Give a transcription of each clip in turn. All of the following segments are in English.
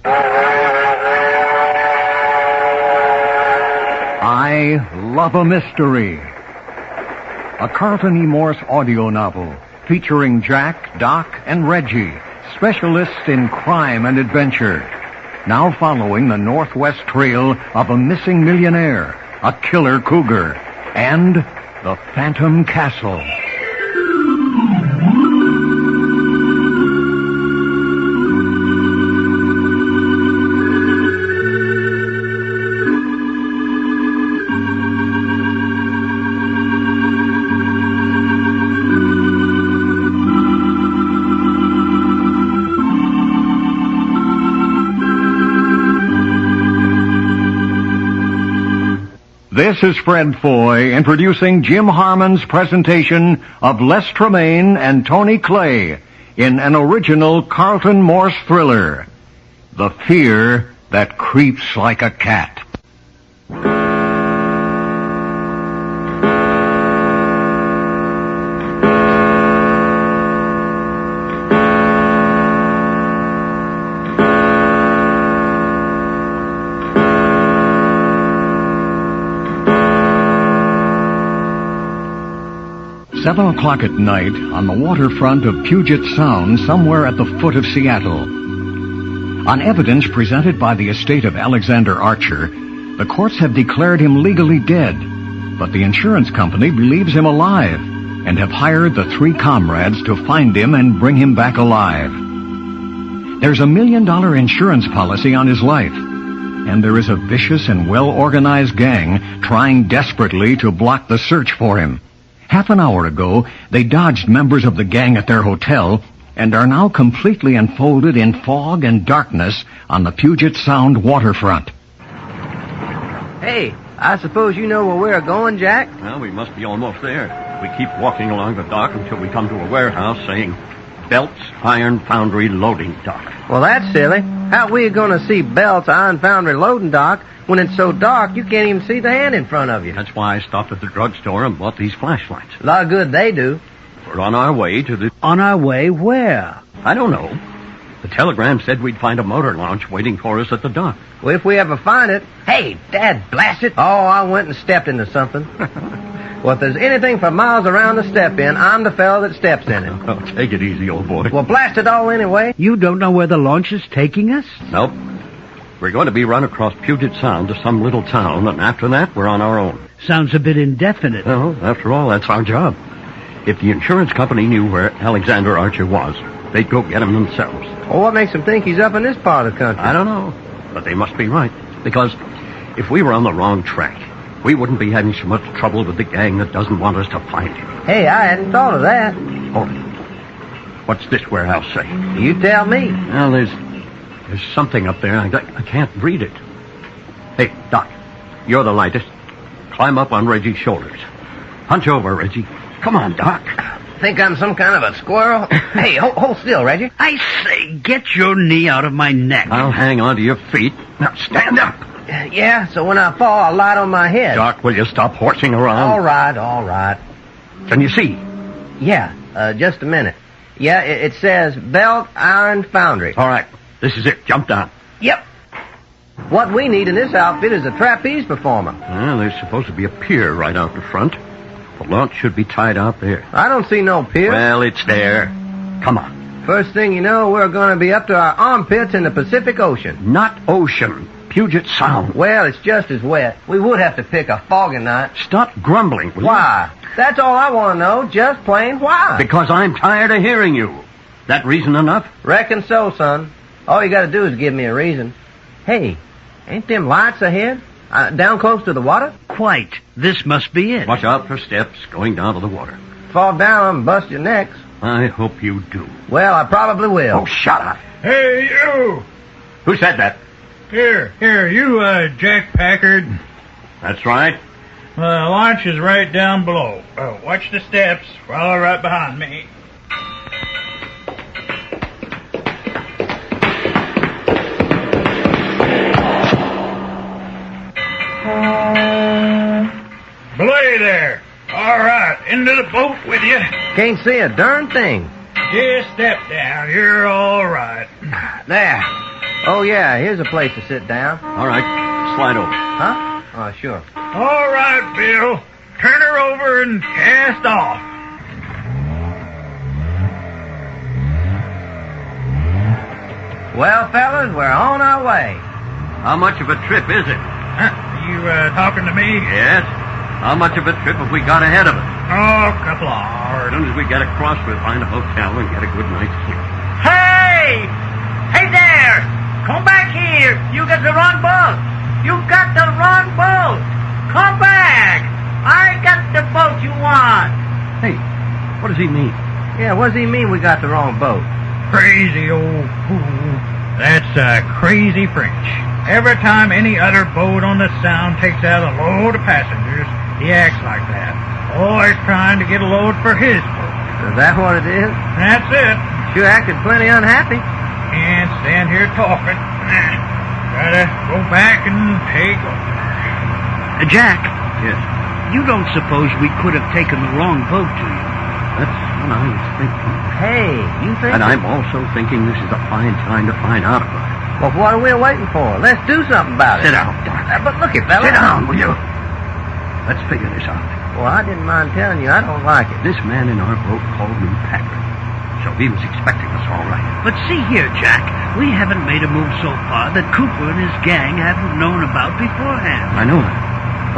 I Love a Mystery. A Carlton E. Morse audio novel featuring Jack, Doc, and Reggie, specialists in crime and adventure. Now following the northwest trail of a missing millionaire, a killer cougar, and the Phantom Castle. This is Fred Foy introducing Jim Harmon's presentation of Les Tremaine and Tony Clay in an original Carlton Morse thriller, The Fear That Creeps Like a Cat. 7 o'clock at night on the waterfront of Puget Sound, somewhere at the foot of Seattle. On evidence presented by the estate of Alexander Archer, the courts have declared him legally dead, but the insurance company believes him alive and have hired the 3 comrades to find him and bring him back alive. There's a $1 million insurance policy on his life, and there is a vicious and well-organized gang trying desperately to block the search for him. Half an hour ago, they dodged members of the gang at their hotel and are now completely enfolded in fog and darkness on the Puget Sound waterfront. Hey, I suppose you know where we're going, Jack? Well, we must be almost there. We keep walking along the dock until we come to a warehouse saying, Belts Iron Foundry Loading Dock. Well, that's silly. How are we going to see Belts Iron Foundry Loading Dock when it's so dark you can't even see the hand in front of you? That's why I stopped at the drugstore and bought these flashlights. A lot of good they do. We're on our way to the... On our way where? I don't know. The telegram said we'd find a motor launch waiting for us at the dock. Well, if we ever find it... Hey, Dad, blast it! Oh, I went and stepped into something. Well, if there's anything for miles around to step in, I'm the fellow that steps in it. Oh, take it easy, old boy. Well, blast it all anyway. You don't know where the launch is taking us? Nope. We're going to be run across Puget Sound to some little town, and after that, we're on our own. Sounds a bit indefinite. Well, after all, that's our job. If the insurance company knew where Alexander Archer was, they'd go get him themselves. Well, what makes them think he's up in this part of the country? I don't know, but they must be right. Because if we were on the wrong track, we wouldn't be having so much trouble with the gang that doesn't want us to find him. Hey, I hadn't thought of that. Hold it. What's this warehouse say? You tell me. Well, there's something up there. I can't read it. Hey, Doc, you're the lightest. Climb up on Reggie's shoulders. Hunch over, Reggie. Come on, Doc. Think I'm some kind of a squirrel? Hey, hold still, Reggie. I say, get your knee out of my neck. I'll hang on to your feet. Now, stand up. Yeah, so when I fall, I'll light on my head. Doc, will you stop horsing around? All right. Can you see? Yeah, just a minute. Yeah, it says Belt Iron Foundry. All right, this is it. Jump down. Yep. What we need in this outfit is a trapeze performer. Well, there's supposed to be a pier right out the front. The launch should be tied out there. I don't see no pier. Well, it's there. Come on. First thing you know, we're going to be up to our armpits in the Pacific Ocean. Not ocean. Puget Sound. Well, it's just as wet. We would have to pick a foggy night. Stop grumbling, will you? Why? That's all I want to know. Just plain why. Because I'm tired of hearing you. That reason enough? Reckon so, son. All you got to do is give me a reason. Hey, ain't them lights ahead? Down close to the water? Quite. This must be it. Watch out for steps going down to the water. Fall down and bust your necks. I hope you do. Well, I probably will. Oh, shut up. Hey, you! Who said that? Here, you, Jack Packard. That's right. The launch is right down below. Watch the steps. Follow right behind me. Belay there. All right, into the boat with you. Can't see a darn thing. Just step down. You're all right. There. Oh, yeah, here's a place to sit down. All right, slide over. Huh? Oh, sure. All right, Bill. Turn her over and cast off. Well, fellas, we're on our way. How much of a trip is it? You talking to me? Yes. How much of a trip have we got ahead of us? Oh, a couple of As hours. soon as we get across, we'll find a hotel and get a good night's sleep. Hey! Hey there! Come back here! You got the wrong boat! You got the wrong boat! Come back! I got the boat you want! Hey, what does he mean? Yeah, what does he mean we got the wrong boat? Crazy old fool. That's crazy French. Every time any other boat on the Sound takes out a load of passengers, he acts like that. Always trying to get a load for his boat. Is that what it is? That's it. Sure acted plenty unhappy. Can't stand here talking. Gotta go back and take over. Jack, Yes. you don't suppose we could have taken the wrong boat, do you? That's what I was thinking. Hey, you think? And I'm also thinking this is a fine time to find out about it. Well, what are we waiting for? Let's do something about it. Sit down, Doc. But look it, fella. Sit down, will you? Let's figure this out. Well, I didn't mind telling you, I don't like it. This man in our boat called me Packard. So he was expecting us all right. But see here, Jack, we haven't made a move so far that Cooper and his gang haven't known about beforehand. I know that.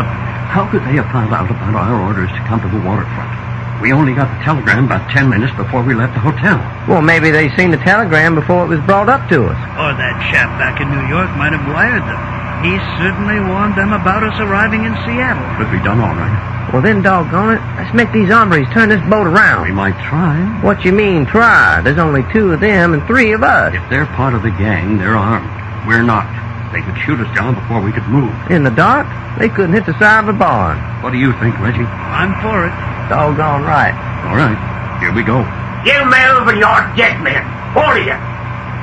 But how could they have found out about our orders to come to the waterfront? We only got the telegram about 10 minutes before we left the hotel. Well, maybe they seen the telegram before it was brought up to us. Or that chap back in New York might have wired them. He certainly warned them about us arriving in Seattle. Could be done all right. Well, then, doggone it, let's make these hombres turn this boat We around. might try. What you mean, try? There's only 2 of them and 3 of us. If they're part of the gang, they're armed. We're not. They could shoot us down before we could move. In the dark, they couldn't hit the side of a barn. What do you think, Reggie? I'm for it. Doggone right. All right. Here we go. You move and you're dead men. All of you.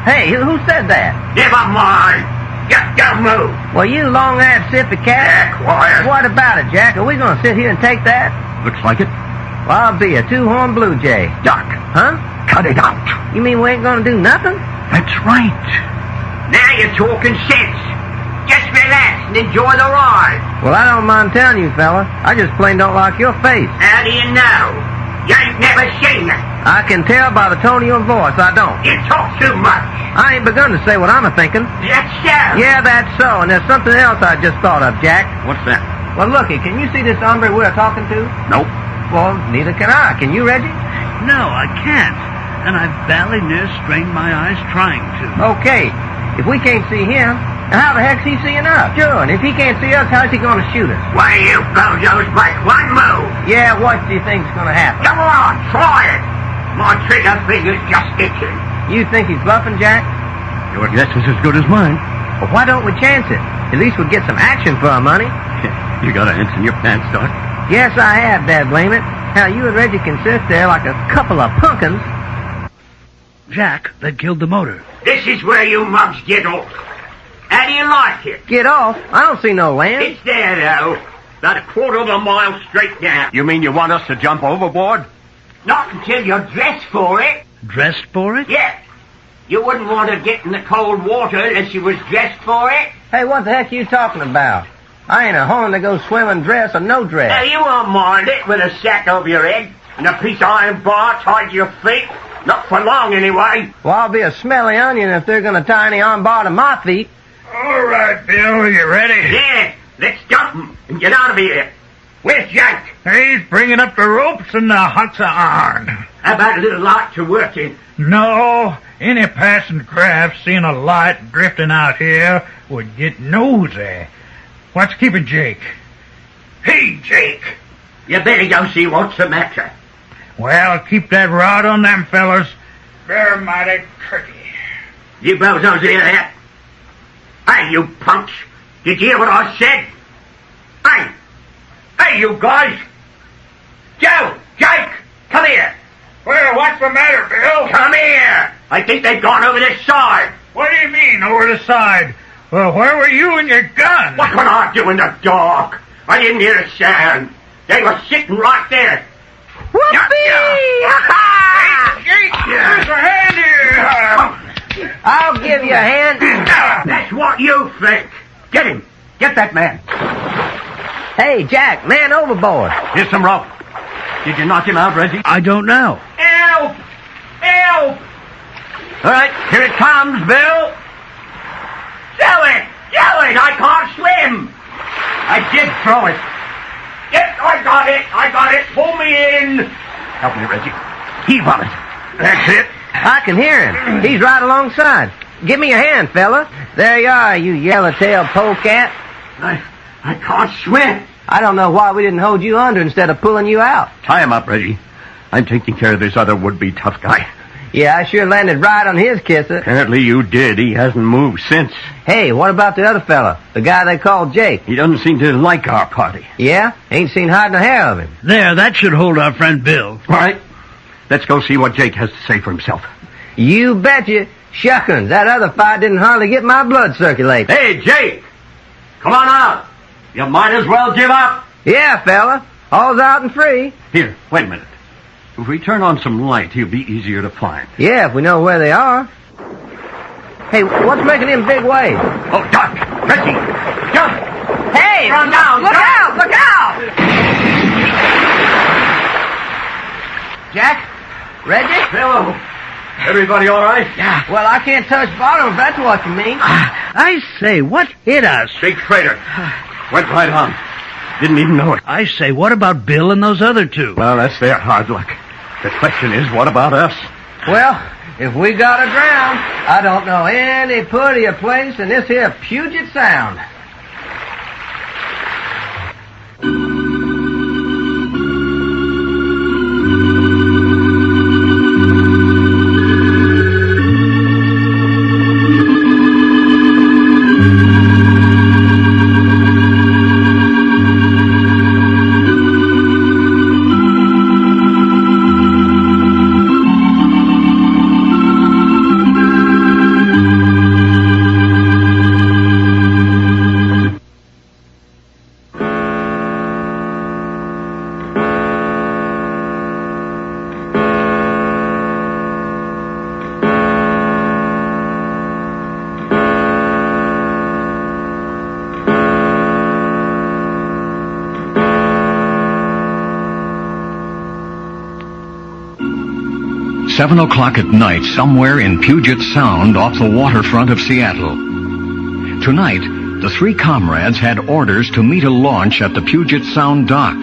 Hey, who said that? Never mind. Just move. Well, you long-eyed sippy cat. Yeah, quiet. What about it, Jack? Are we going to sit here and take that? Looks like it. Well, I'll be a 2-horn blue jay. Doc, Huh? cut it out. You mean we ain't going to do nothing? That's right. Now you're talking sense. Just relax and enjoy the ride. Well, I don't mind telling you, fella. I just plain don't like your face. How do you know? You ain't never seen it. I can tell by the tone of your voice I don't. You talk too much. I ain't begun to say what I'm a-thinking. That's so. Yeah, that's so, and there's something else I just thought of, Jack. What's that? Well, looky, can you see this hombre we're talking to? Nope. Well, neither can I. Can you, Reggie? No, I can't. And I've badly near strained my eyes trying to. Okay. If we can't see him, then how the heck's he seeing us? Sure, and if he can't see us, how's he going to shoot us? Why you bozos make one move? Yeah, what do you think's going to happen? Come on, try it. My trigger finger's just itching. You think he's bluffing, Jack? Your guess is as good as mine. Well, why don't we chance it? At least we'll get some action for our money. You got ants in your pants, Doc. Yes, I have, Dad, blame it. How you and Reggie can sit there like a couple of pumpkins. Jack, they killed the motor. This is where you mugs get off. How do you like it? Get off. I don't see no land. It's there, though. About a quarter of a mile straight down. You mean you want us to jump overboard? Not until you're dressed for it. Dressed for it? Yeah. You wouldn't want to get in the cold water unless you was dressed for it. Hey, what the heck are you talking about? I ain't a horn to go swimming dress or no dress. Now, you won't mind it with a sack over your head and a piece of iron bar tied to your feet. Not for long, anyway. Well, I'll be a smelly onion if they're going to tie any on bar to my feet. All right, Bill, you ready? Yeah, let's dump 'em and get out of here. Where's Jack? He's bringing up the ropes and the hunks of iron. How about a little light to work in? No, any passing craft seeing a light drifting out here would get nosy. What's keeping Jake? Hey, Jake. You better go see what's the matter. Well, keep that rod on them fellas. They're mighty tricky. You bozos hear that? Hey, you punks. Did you hear what I said? Hey, you guys. Joe, Jake, come here. Well, what's the matter, Bill? Come here. I think they've gone over this side. What do you mean, over the side? Well, where were you and your gun? What could I do in the dark? I didn't hear a sound. They were sitting right there. Whoopee! Jake, there's a hand here. I'll give you a hand. That's what you think. Get him. Get that man. Hey, Jack, man overboard. Here's some rope. Did you knock him out, Reggie? I don't know. Help! Help! All right, here it comes, Bill. Sell it! I can't swim! I did throw it. Yes, I got it! Pull me in! Help me, Reggie. Heave on it. That's it. I can hear him. He's right alongside. Give me your hand, fella. There you are, you yellow-tailed polecat. I can't swim. I don't know why we didn't hold you under instead of pulling you out. Tie him up, Reggie. I'm taking care of this other would-be tough guy. Yeah, I sure landed right on his kisser. Apparently you did. He hasn't moved since. Hey, what about the other fella? The guy they called Jake. He doesn't seem to like our party. Yeah? Ain't seen hiding a hair of him. There, that should hold our friend Bill. All right. Let's go see what Jake has to say for himself. You betcha. Shuckins, that other fight didn't hardly get my blood circulating. Hey, Jake! Come on out. You might as well give up. Yeah, fella. All's out and free. Here, wait a minute. If we turn on some light, he'll be easier to find. Yeah, if we know where they are. Hey, what's making them big waves? Oh, Doc! Reggie! Jump! Hey! Run down! Look out! Look out! Jack? Reggie? Hello. Everybody all right? Yeah. Well, I can't touch bottom if that's what you mean. I say, what hit us? Big freighter. Went right on. Didn't even know it. I say, what about Bill and those other two? Well, that's their hard luck. The question is, what about us? Well, if we gotta drown, I don't know any prettier place than this here Puget Sound. Seven o'clock at night, somewhere in Puget Sound off the waterfront of Seattle. Tonight, the three comrades had orders to meet a launch at the Puget Sound dock,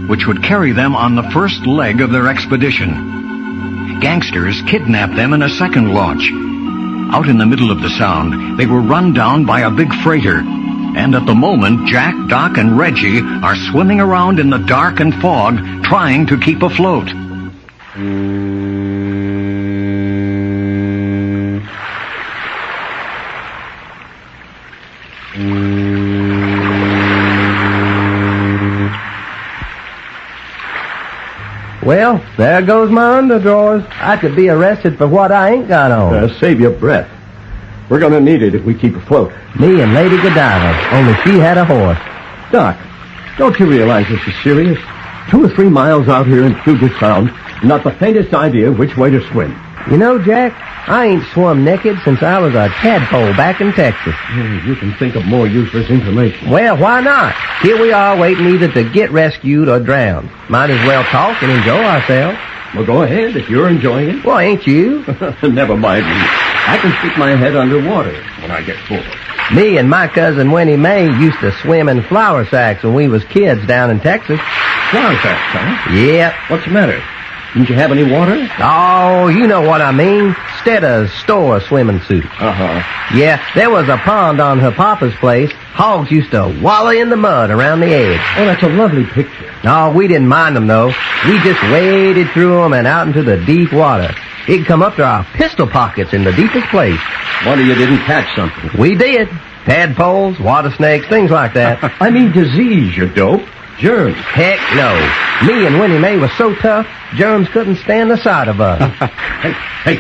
which would carry them on the first leg of their expedition. Gangsters kidnapped them in a second launch. Out in the middle of the Sound, they were run down by a big freighter. And at the moment, Jack, Doc, and Reggie are swimming around in the dark and fog, trying to keep afloat. Well, there goes my underdrawers. I could be arrested for what I ain't got on. Save your breath. We're going to need it if we keep afloat. Me and Lady Godiva, only she had a horse. Doc, don't you realize this is serious? 2 or 3 miles out here in Puget Sound, not the faintest idea which way to swim. You know, Jack, I ain't swum naked since I was a tadpole back in Texas. You can think of more useless information. Well, why not? Here we are waiting either to get rescued or drowned. Might as well talk and enjoy ourselves. Well, go ahead if you're enjoying it. Well, ain't you? Never mind me. I can stick my head underwater when I get full. Me and my cousin Winnie Mae used to swim in flour sacks when we was kids down in Texas. Flour sacks, huh? Yep. What's the matter? Didn't you have any water? Oh, you know what I mean. Instead of store swimming suits. Uh-huh. Yeah, there was a pond on her papa's place. Hogs used to wallow in the mud around the edge. Oh, that's a lovely picture. No, we didn't mind them, though. We just waded through them and out into the deep water. It'd come up to our pistol pockets in the deepest place. Wonder you didn't catch something. We did. Tadpoles, water snakes, things like that. I mean disease, you dope. Germs. Heck no. Me and Winnie Mae was so tough, germs couldn't stand the sight of us. Hey,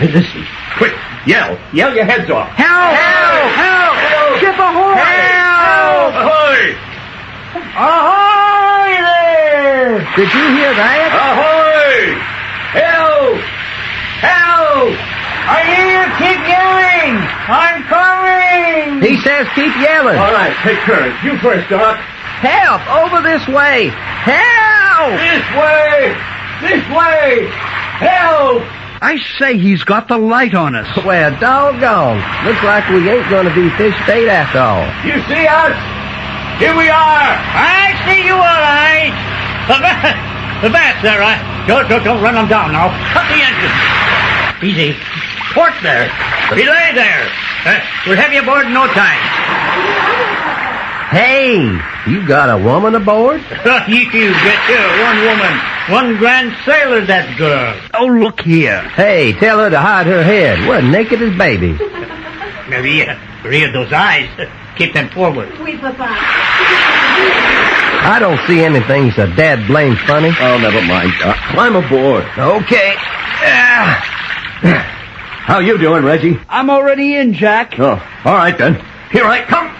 listen. Quick, yell. Yell your heads off. Help! Help! Help! Help! Ship ahoy! Help! Ahoy! Ahoy there! Did you hear that? Ahoy! Help! Help! I hear you keep yelling. I'm coming. He says keep yelling. All right, take turns. You first, Doc. Help! Over this way! Help! This way! This way! Help! I say he's got the light on us. Well, doggone. Looks like we ain't gonna be fish bait after all. You see us? Here we are! I see you all right. The bats there, right? Don't run them down now. Cut the engine. Easy. Port there. Belay there. We'll have you aboard in no time. Hey, you got a woman aboard? You betcha. One woman. One grand sailor, that girl. Oh, look here. Hey, tell her to hide her head. We're naked as babies. Maria, those eyes. Keep them forward. Oui, Papa. I don't see anything so dad blame funny. Oh, never mind, Doc. Climb aboard. Okay. How you doing, Reggie? I'm already in, Jack. Oh, all right then. Here I come.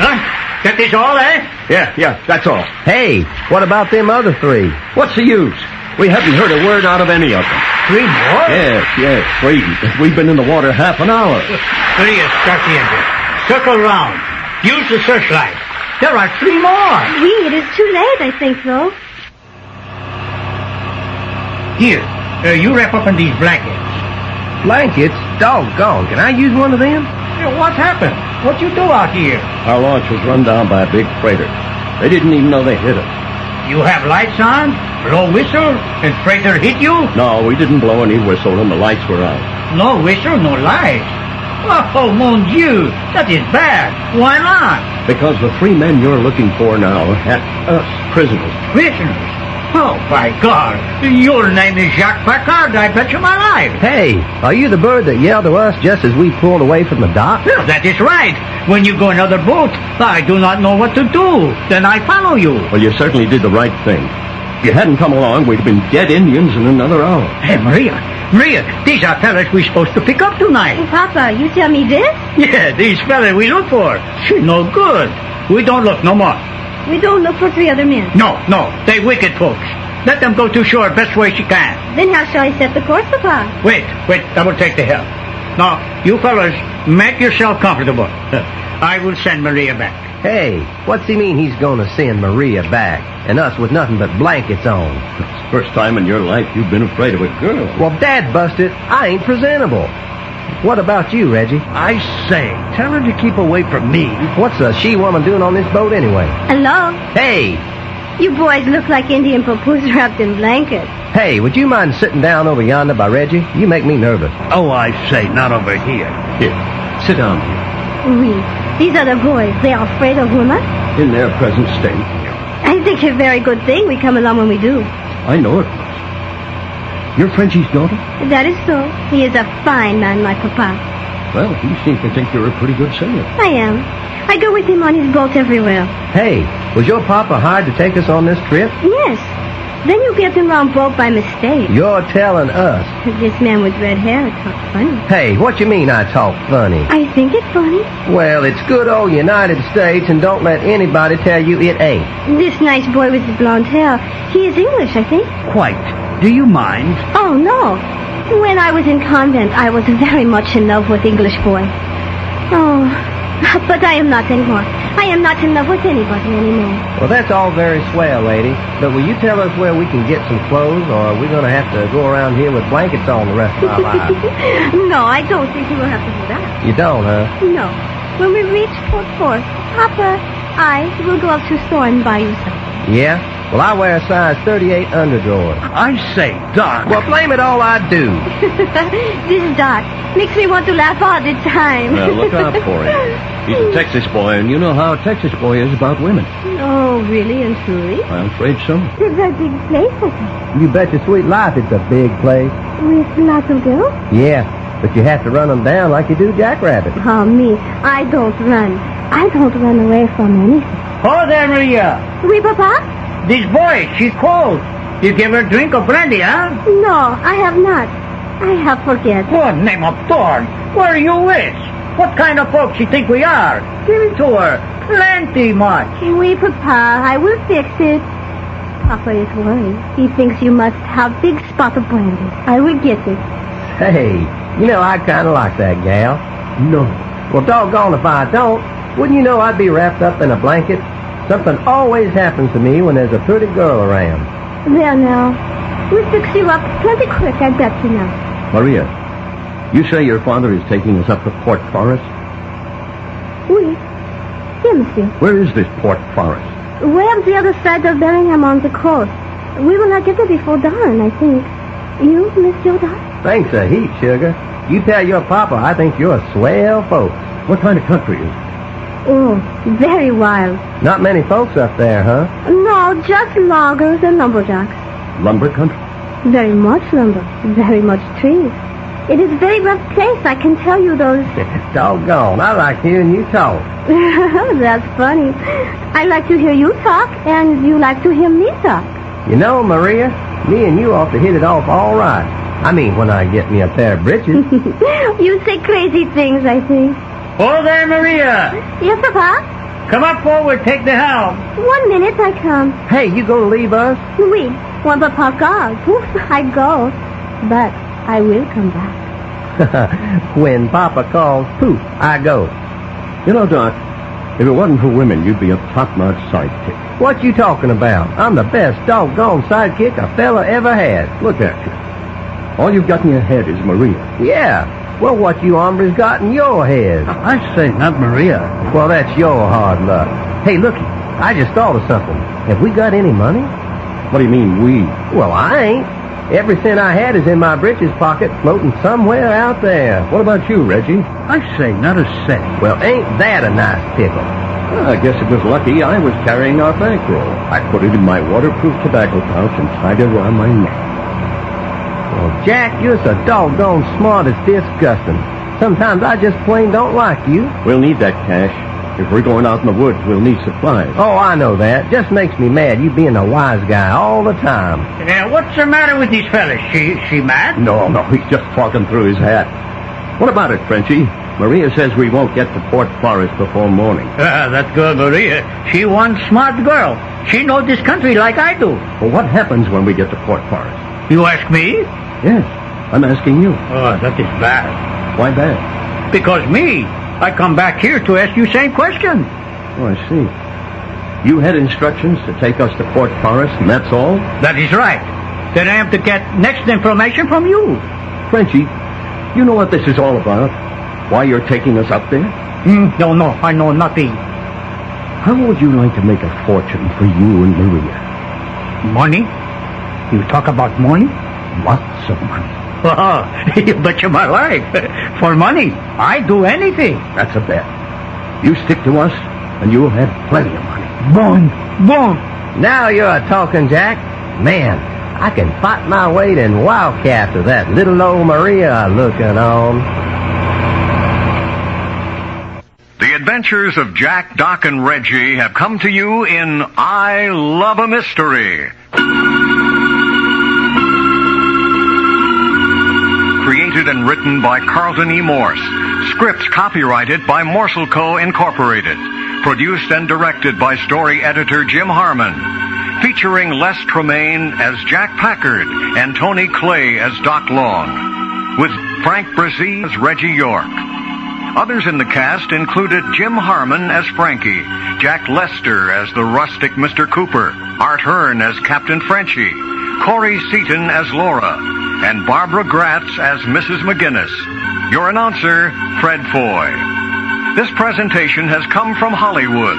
Huh? Get this all, eh? Yeah, that's all. Hey, what about them other three? What's the use? We haven't heard a word out of any of them. 3 more? Yes, 3. We've been in the water half an hour. Maria, start the engine. Circle round. Use the searchlight. There are 3 more. Oui, it is too late, I think so. Here, you wrap up in these blankets. Blankets? Doggone. Can I use one of them? What happened? What you do out here? Our launch was run down by a big freighter. They didn't even know they hit us. You have lights on, blow whistle, and freighter hit you? No, we didn't blow any whistle and the lights were out. No whistle, no lights. Oh, mon Dieu, that is bad. Why not? Because the 3 men you're looking for now had us prisoners. Prisoners? Oh, by God. Your name is Jacques Packard, I bet you my life. Hey, are you the bird that yelled to us just as we pulled away from the dock? That is right. When you go another boat, I do not know what to do. Then I follow you. Well, you certainly did the right thing. If you hadn't come along, we'd have been dead Indians in another hour. Hey, Maria, these are fellas we're supposed to pick up tonight. Papa, you tell me this? Yeah, these fellas we look for. No good. We don't look no more. We don't look for 3 other men. No, they wicked folks. Let them go to shore best way she can. Then how shall I set the course, Papa? Wait, I will take the help. Now, you fellas, make yourself comfortable. I will send Maria back. Hey, what's he mean he's gonna send Maria back? And us with nothing but blankets on? It's the first time in your life you've been afraid of a girl. Well, Dad busted. I ain't presentable. What about you, Reggie? I say, tell her to keep away from me. What's a she-woman doing on this boat anyway? Hello? Hey! You boys look like Indian papoose wrapped in blankets. Hey, would you mind sitting down over yonder by Reggie? You make me nervous. Oh, I say, not over here. Here, sit down here. Oui. These other boys, they are afraid of women? In their present state. I think it's a very good thing we come along when we do. I know it was. You're Frenchie's daughter? That is so. He is a fine man, my papa. Well, he seems to think you're a pretty good sailor. I am. I go with him on his boat everywhere. Hey, was your papa hired to take us on this trip? Yes. Then you get him wrong boat by mistake. You're telling us. This man with red hair talks funny. Hey, what you mean I talk funny? I think it's funny. Well, it's good old United States, and don't let anybody tell you it ain't. This nice boy with his blonde hair, he is English, I think. Quite. Do you mind? Oh, no. When I was in convent, I was very much in love with English boys. Oh, but I am not anymore. I am not in love with anybody anymore. Well, that's all very swell, lady. But will you tell us where we can get some clothes, or are we going to have to go around here with blankets on the rest of our lives? No, I don't think you will have to do that. You don't, huh? No. When we reach Port Force, Papa, I will go up to the store and buy you something. Yeah? Well, I wear a size 38 underdrawers. I say, Doc. Well, blame it all I do. This Doc makes me want to laugh all the time. Well, look out for him. He's a Texas boy, and you know how a Texas boy is about women. Oh, really and truly? I'm afraid so. It's a big place, I think. You bet your sweet life it's a big place. With lots of girls? Yeah, but you have to run them down like you do jackrabbits. Oh, me. I don't run. I don't run away from anything. Oh, there, Maria. Oui, Papa? This boy, she's cold. You give her a drink of brandy, huh? No, I have not. I have forget. What name of Thorn? Where are you with? What kind of folks you think we are? Give it to her. Plenty much. Oui, Papa. I will fix it. Papa is worried. He thinks you must have big spot of brandy. I will get it. Hey, you know, I kind of like that gal. No. Well, doggone if I don't. Wouldn't you know I'd be wrapped up in a blanket? Something always happens to me when there's a pretty girl around. There now. We'll fix you up plenty quick, I bet you now. Maria, you say your father is taking us up to Port Forest? Oui. Here, monsieur. Where is this Port Forest? Way up the other side of Bellingham on the coast. We will not get there before dawn, I think. You, Monsieur Doc? Thanks a heap, sugar. You tell your papa I think you're a swell folks. What kind of country is it? Oh, very wild. Not many folks up there, huh? No, just loggers and lumberjacks. Lumber country? Very much lumber. Very much trees. It is a very rough place, I can tell you those... Doggone, I like hearing you talk. That's funny. I like to hear you talk, and you like to hear me talk. You know, Maria, me and you ought to hit it off all right. I mean, when I get me a pair of breeches. You say crazy things, I think. Oh, there, Maria. Yes, Papa? Come up forward, take the helm. 1 minute, I come. Hey, you gonna leave us? Oui, when Papa calls, poof, I go. But I will come back. When Papa calls, poof, I go. You know, Doc, if it wasn't for women, you'd be a top-notch sidekick. What you talking about? I'm the best doggone sidekick a fella ever had. Look at you. All you've got in your head is Maria. Yeah. Well, what you hombres got in your head? I say, not Maria. Well, that's your hard luck. Hey, looky, I just thought of something. Have we got any money? What do you mean, we? Well, I ain't. Every cent I had is in my breeches pocket, floating somewhere out there. What about you, Reggie? I say, not a cent. Well, ain't that a nice pickle? Well, I guess it was lucky I was carrying our bankroll. I put it in my waterproof tobacco pouch and tied it around my neck. Well, Jack, you're so doggone smart it's disgusting. Sometimes I just plain don't like you. We'll need that cash. If we're going out in the woods, we'll need supplies. Oh, I know that. Just makes me mad, you being a wise guy all the time. What's the matter with these fellas? She mad? No, he's just talking through his hat. What about it, Frenchie? Maria says we won't get to Port Forest before morning. That girl, Maria. She one smart girl. She knows this country like I do. Well, what happens when we get to Port Forest? You ask me? Yes, I'm asking you. Oh, that is bad. Why bad? Because me, I come back here to ask you same question. Oh, I see. You had instructions to take us to Port Forest, and that's all? That is right. Then I have to get next information from you. Frenchie, you know what this is all about? Why you're taking us up there? No, I know nothing. How would you like to make a fortune for you and Maria? Money? You talk about money? Lots of money. Oh, you betcha my life. For money, I do anything. That's a bet. You stick to us, and you'll have plenty of money. Boom. Now you're talking, Jack. Man, I can fight my weight in wildcats with that little old Maria looking on. The adventures of Jack, Doc, and Reggie have come to you in I Love a Mystery. Created and written by Carlton E. Morse. Scripts copyrighted by Morse & Co. Incorporated. Produced and directed by story editor Jim Harmon. Featuring Les Tremaine as Jack Packard and Tony Clay as Doc Long. With Frank Brzee as Reggie York. Others in the cast included Jim Harmon as Frankie, Jack Lester as the rustic Mr. Cooper, Art Hearn as Captain Frenchie, Corey Seaton as Laura, and Barbara Gratz as Mrs. McGinnis. Your announcer, Fred Foy. This presentation has come from Hollywood.